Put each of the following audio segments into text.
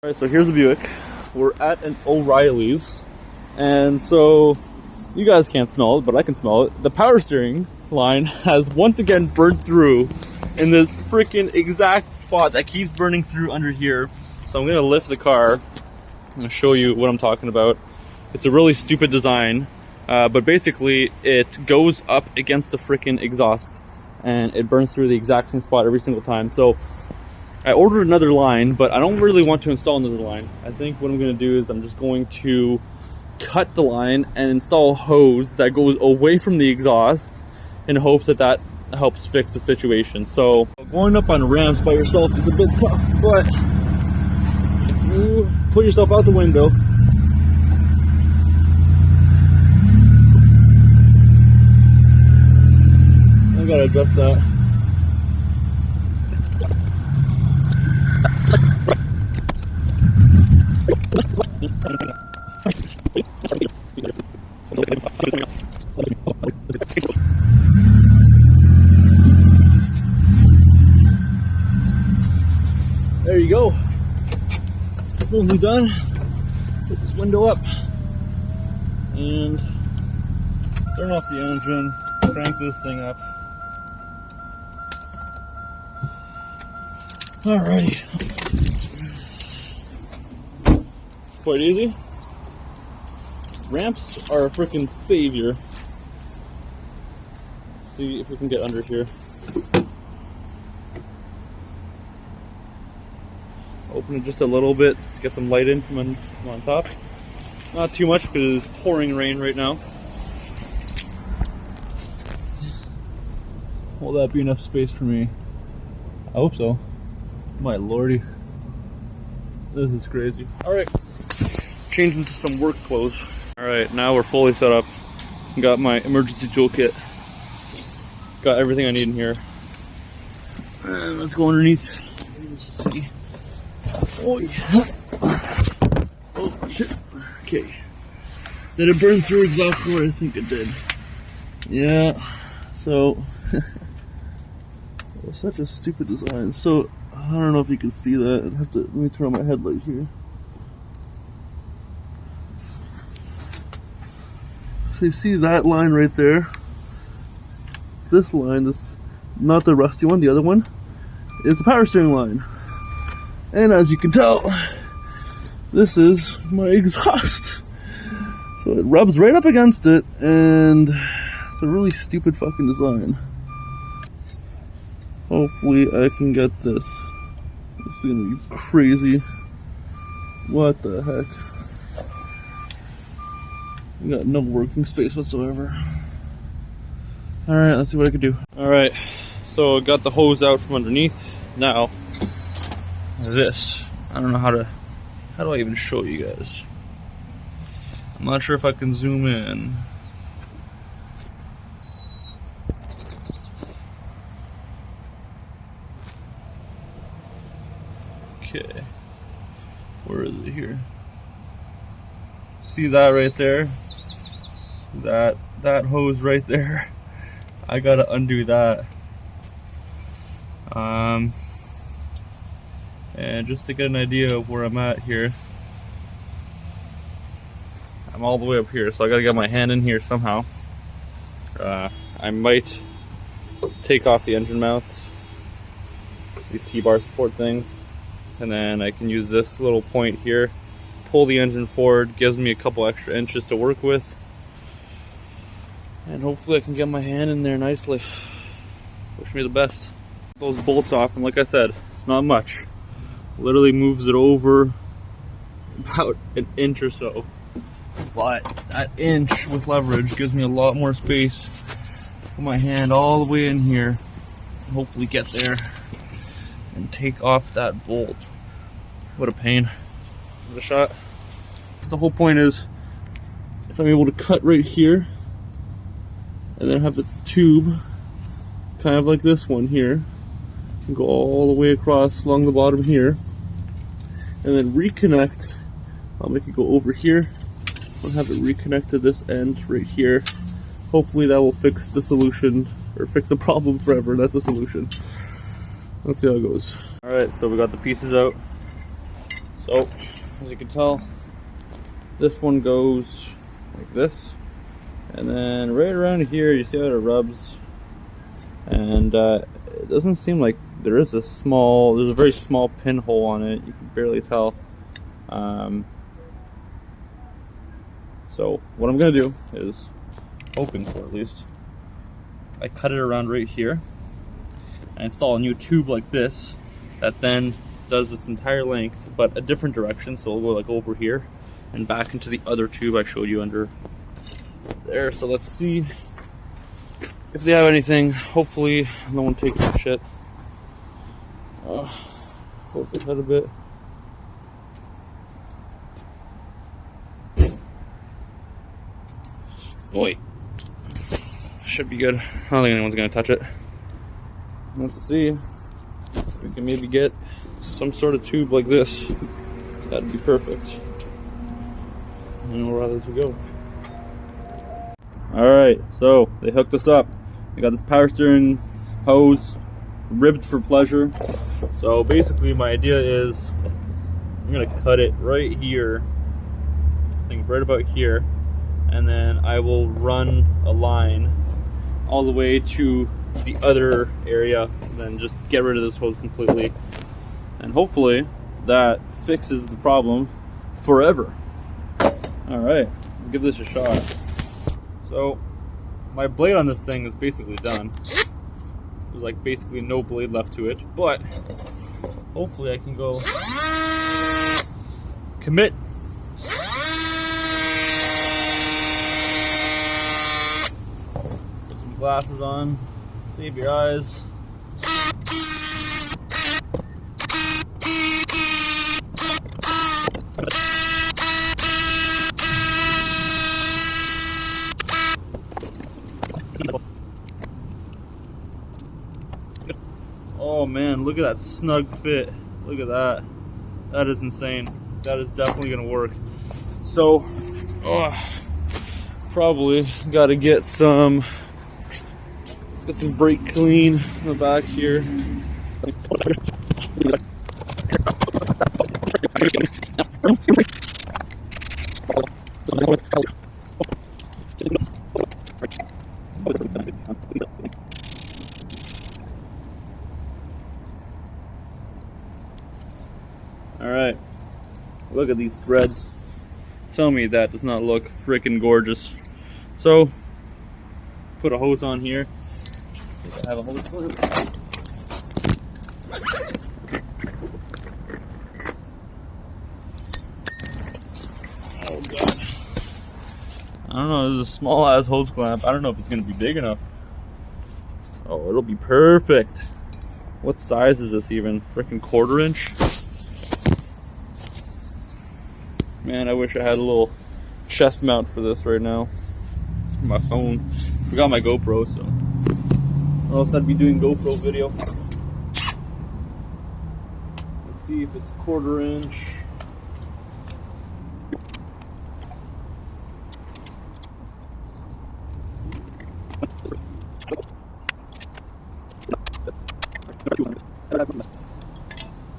Alright, so here's the Buick. We're at an O'Reilly's, and so you guys can't smell it, but I can smell it. The power steering line has once again burned through in this freaking exact spot that keeps burning through under here. So I'm gonna lift the car. I'm gonna show you what I'm talking about. It's a really stupid design, but basically it goes up against the freaking exhaust and it burns through the exact same spot every single time. So I ordered another line, but I don't really want to install another line. I think what I'm going to do is I'm just going to cut the line and install a hose that goes away from the exhaust in hopes that that helps fix the situation. So going up on ramps by yourself is a bit tough, but if you put yourself out the window, I gotta adjust that. There you go. Smoothly done. Put this window up and turn off the engine. Crank this thing up. Alrighty. Quite easy. Ramps are a freaking savior. Let's see if we can get under here. Open it just a little bit to get some light in from on top. Not too much because it's pouring rain right now. Will that be enough space for me? I hope so. My lordy. This is crazy. Alright. Change into some work clothes. Alright, now we're fully set up. Got my emergency toolkit. Got everything I need in here. And let's go underneath. Let's see. Oh yeah. Oh shit. Okay. Did it burn through exactly where I think it did? Yeah. So it's such a stupid design. So I don't know if you can see that. I'd have to let me turn on my headlight here. So you see that line right there? This line, this not the rusty one, the other one, is the power steering line. And as you can tell, this is my exhaust. So it rubs right up against it, and it's a really stupid fucking design. Hopefully I can get this. This is gonna be crazy. What the heck? I got no working space whatsoever. Alright, let's see what I can do. Alright, so I got the hose out from underneath. Now, this. I don't know how do I even show you guys? I'm not sure if I can zoom in. Okay, where is it here? See that right there? That hose right there. I gotta undo that. And just to get an idea of where I'm at here, I'm all the way up here, so I gotta get my hand in here somehow. I might take off the engine mounts, these T-bar support things, and then I can use this little point here, pull the engine forward, gives me a couple extra inches to work with, and hopefully I can get my hand in there nicely. Wish me the best. Those bolts off, and like I said, it's not much. Literally moves it over about an inch or so, but that inch with leverage gives me a lot more space to put my hand all the way in here and hopefully get there and take off that bolt. What a pain. Give it a shot. The whole point is, if I'm able to cut right here and then have a tube kind of like this one here and go all the way across along the bottom here and then reconnect, I'll make it go over here. I'll have it reconnect to this end right here. Hopefully that will fix the solution, or fix the problem forever. That's the solution. Let's see how it goes. Alright, so we got the pieces out. So, as you can tell, this one goes like this. And then right around here, you see how it rubs. And it doesn't seem like there's a very small pinhole on it. You can barely tell. So what I'm gonna do is, hoping for at least, I cut it around right here and install a new tube like this that then does this entire length but a different direction. So it'll go like over here and back into the other tube I showed you under there. So let's see if they have anything. Hopefully no one takes that shit. Close the head a bit. Oi. Should be good. I don't think anyone's gonna touch it. Let's see if we can maybe get some sort of tube like this. That'd be perfect. And we'll rather to go. Alright, so they hooked us up. We got this power steering hose, ribbed for pleasure. So basically my idea is I'm gonna cut it right here, I think right about here, and then I will run a line all the way to the other area, and then just get rid of this hose completely. And hopefully that fixes the problem forever. Alright, let's give this a shot. So my blade on this thing is basically done. There's like basically no blade left to it, but hopefully I can go commit. Put some glasses on, save your eyes. Oh man, look at that snug fit. Look at that. That is insane. That is definitely gonna work. So, probably gotta get some, let's get some brake clean in the back here. Alright, look at these threads. Tell me that does not look freaking gorgeous. So, put a hose on here. I have a hose clamp. Oh god. I don't know, this is a small ass hose clamp. I don't know if it's gonna be big enough. Oh, it'll be perfect. What size is this even? Freaking 1/4 inch? Man, I wish I had a little chest mount for this right now. My phone. Forgot my GoPro, so or else I'd be doing GoPro video. Let's see if it's 1/4 inch.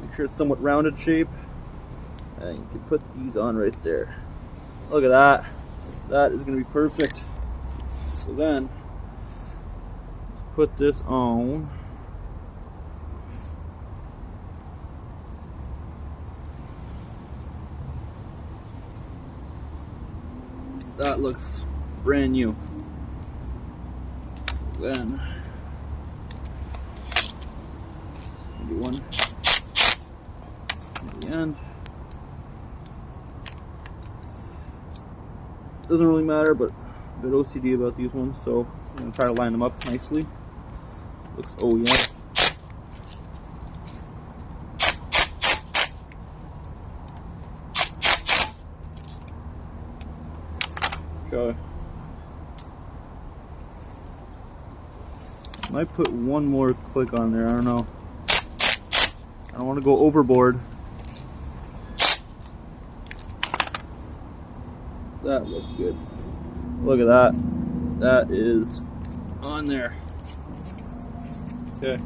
Make sure it's somewhat rounded shape. And you can put these on right there. Look at that. That is going to be perfect. So then, let's put this on. That looks brand new. Then, maybe one at the end. Doesn't really matter, but a bit OCD about these ones, so I'm gonna try to line them up nicely. Looks, oh yeah. Okay. Might put one more click on there, I don't know. I don't want to go overboard. That looks good. Look at that. That is on there. Okay.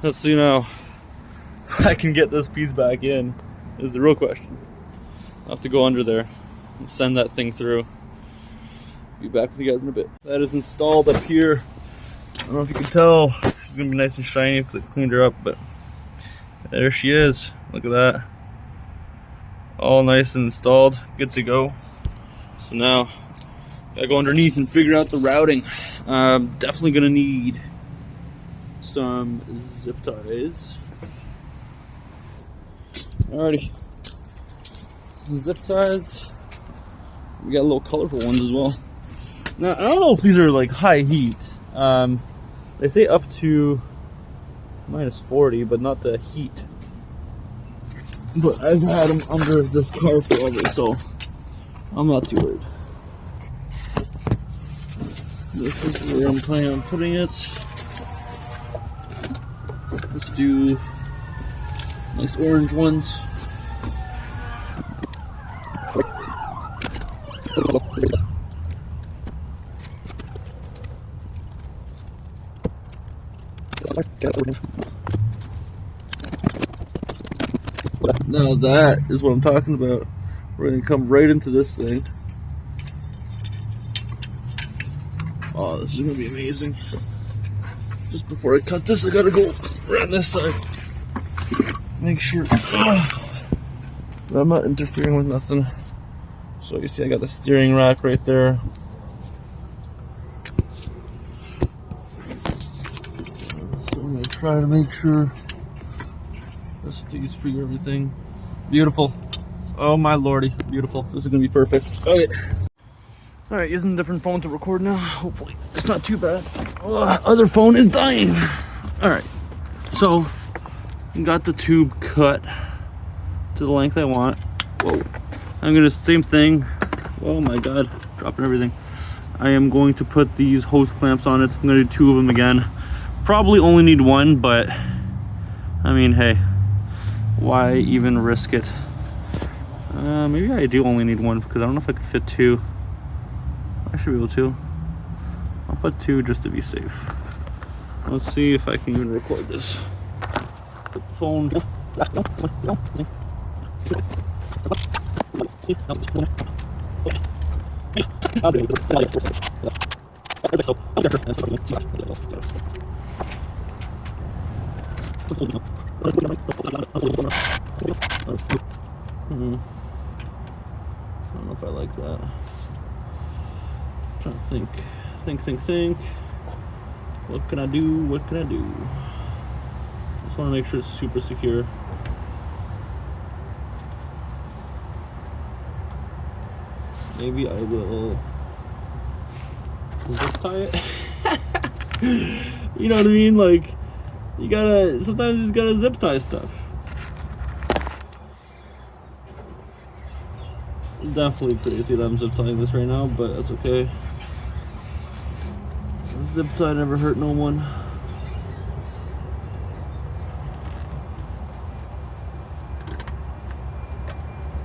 Let's see now. I can get this piece back in is the real question. I'll have to go under there and send that thing through. Be back with you guys in a bit. That is installed up here. I don't know if you can tell. She's gonna be nice and shiny because I cleaned her up, but there she is. Look at that. All nice and installed, good to go. So now, gotta go underneath and figure out the routing. Definitely gonna need some zip ties. Alrighty. Some zip ties. We got little colorful ones as well. Now, I don't know if these are like high heat. They say up to -40, but not the heat. But I've had them under this car forever, so I'm not too worried. This is where I'm planning on putting it. Let's do nice orange ones. Now that is what I'm talking about. We're going to come right into this thing. Oh, this is going to be amazing. Just before I cut this, I got to go around this side. Make sure I'm not interfering with nothing. So you see I got the steering rack right there. So I'm going to try to make sure this stays free, everything. Beautiful. Oh my lordy, beautiful. This is gonna be perfect. Okay. Alright, using a different phone to record now. Hopefully it's not too bad. Other phone is dying. Alright, so got the tube cut to the length I want. Whoa. I'm gonna same thing. Oh my god, dropping everything. I am going to put these hose clamps on it. I'm gonna do 2 of them again. Probably only need 1, but I mean, hey, why even risk it? Maybe I do only need 1 because I don't know if I could fit 2. I should be able to. I'll put 2 just to be safe. Let's see if I can even record this. Put the phone. I don't know if I like that. I'm trying to think. What can I do? What can I do? Just want to make sure it's super secure. Maybe I will zip tie it. You know what I mean? Like, sometimes you just gotta zip tie stuff. Definitely crazy that I'm zip tying this right now, but that's okay. Zip tie never hurt no one.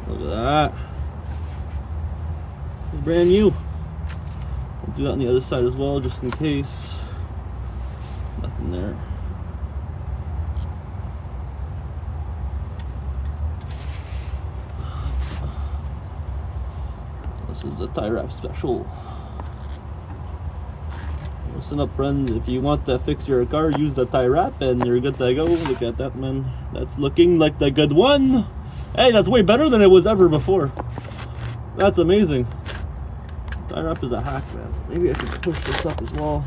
Look at that. It's brand new. I'll do that on the other side as well, just in case. Nothing there. This is the tie wrap special. Listen up, friends. If you want to fix your car, use the tie wrap and you're good to go. Look at that, man. That's looking like the good one. Hey, that's way better than it was ever before. That's amazing. Tie wrap is a hack, man. Maybe I should push this up as well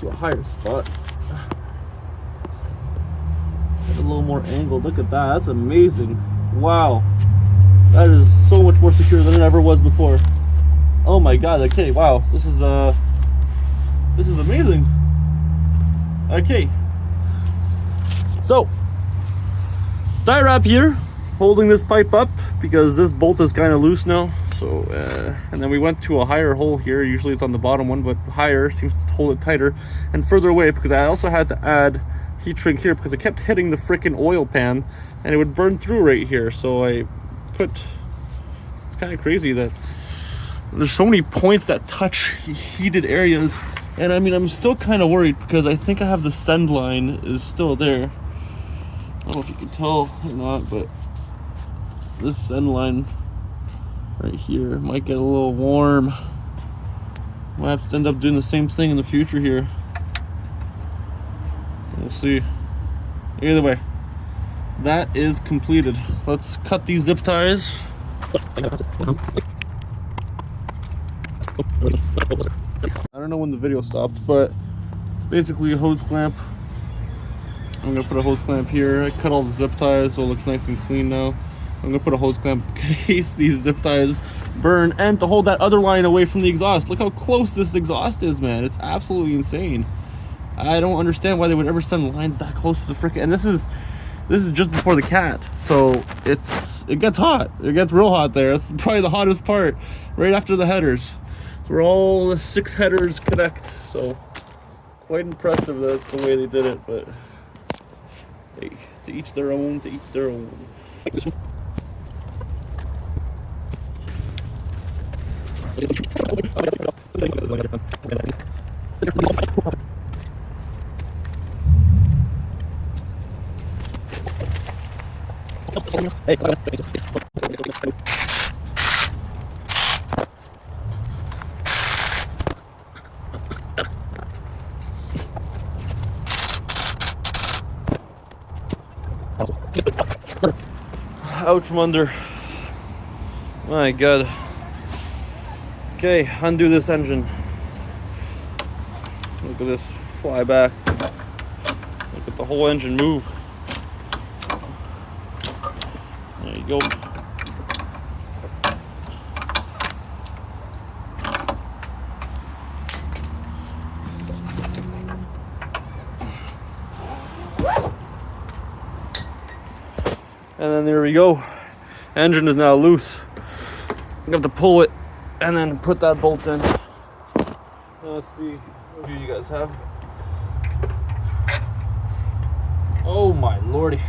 to a higher spot. Get a little more angle. Look at that. That's amazing. Wow. That is so much more secure than it ever was before. Oh my god. Okay, wow. This is amazing. Okay. So, tie wrap here, holding this pipe up because this bolt is kind of loose now. So, and then we went to a higher hole here. Usually it's on the bottom one, but higher seems to hold it tighter. And further away because I also had to add heat shrink here because it kept hitting the freaking oil pan and it would burn through right here. So I put, it's kind of crazy that there's so many points that touch heated areas. And I mean, I'm still kind of worried because I think I have the send line is still there. don't know if you can tell or not, but this end line right here might get a little warm. Might have to end up doing the same thing in the future here. We'll see. Either way, that is completed. Let's cut these zip ties. I don't know when the video stopped, but basically a hose clamp. I'm gonna put a hose clamp here. I cut all the zip ties so it looks nice and clean now. I'm gonna put a hose clamp in case these zip ties burn and to hold that other line away from the exhaust. Look how close this exhaust is, man. It's absolutely insane. I don't understand why they would ever send lines that close to the frickin'. And this is just before the cat, so it gets hot. It gets real hot there. It's probably the hottest part, right after the headers. So we're all 6 headers connect. So quite impressive that's the way they did it, but hey, to each their own, to each their own. Like this one. Out from under. My God. Okay, undo this engine. Look at this fly back. Look at the whole engine move. There you go. And then there we go. Engine is now loose. I have to pull it and then put that bolt in. Now let's see what view you guys have. Oh my lordy.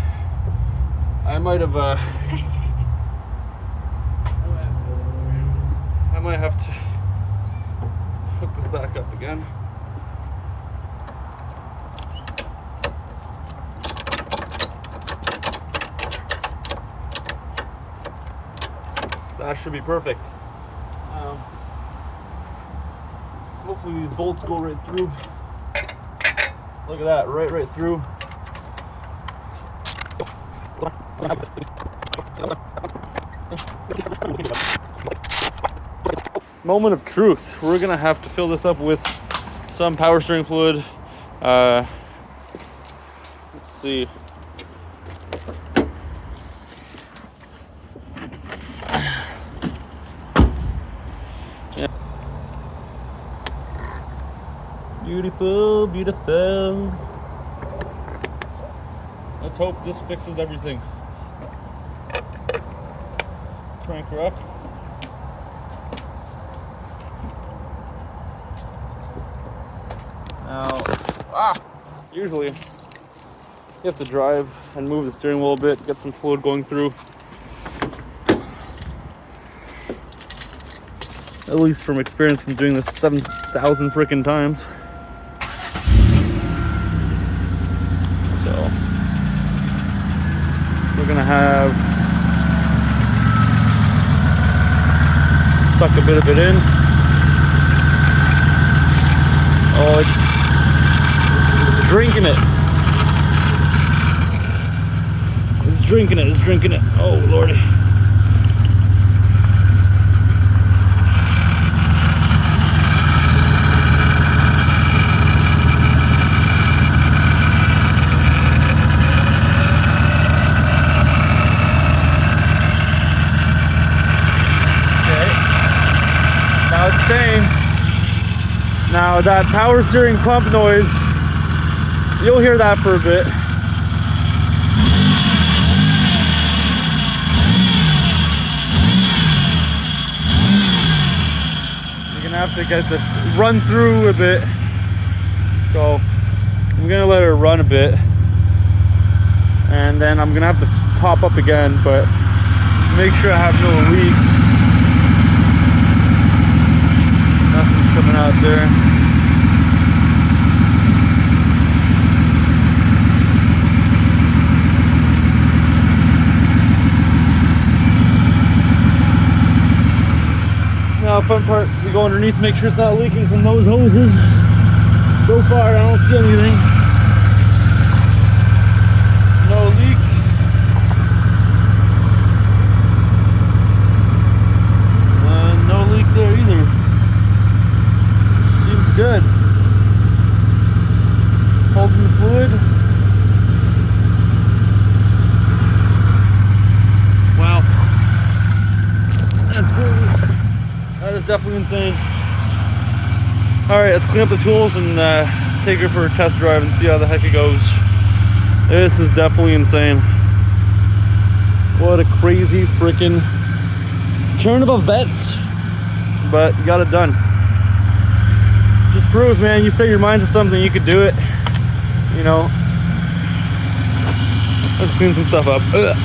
I might have I might have to hook this back up again. That should be perfect. Hopefully these bolts go right through. Look at that, right through. Moment of truth. We're gonna have to fill this up with some power steering fluid. Let's see. Beautiful, beautiful. Let's hope this fixes everything. Crank her up. Now, usually you have to drive and move the steering wheel a bit, get some fluid going through. At least from experience from doing this 7,000 freaking times. We're gonna have suck a bit of it in. Oh, it's drinking it. It's drinking it. It's drinking it. Oh lordy. Now that power steering pump noise, you'll hear that for a bit. You're gonna have to get this run through a bit. So I'm gonna let it run a bit, and then I'm gonna have to top up again, but make sure I have no leaks. Nothing's coming out there. fun part. We go underneath, make sure it's not leaking from those hoses. So far, I don't see anything. No leak. No leak there either. Seems good. Holding the fluid. Wow. That's crazy. That is definitely insane. Alright, let's clean up the tools and take her for a test drive and see how the heck it goes. This is definitely insane. What a crazy freaking turn of events. But you got it done. Just proves, man, you set your mind to something, you could do it. You know. Let's clean some stuff up. Ugh.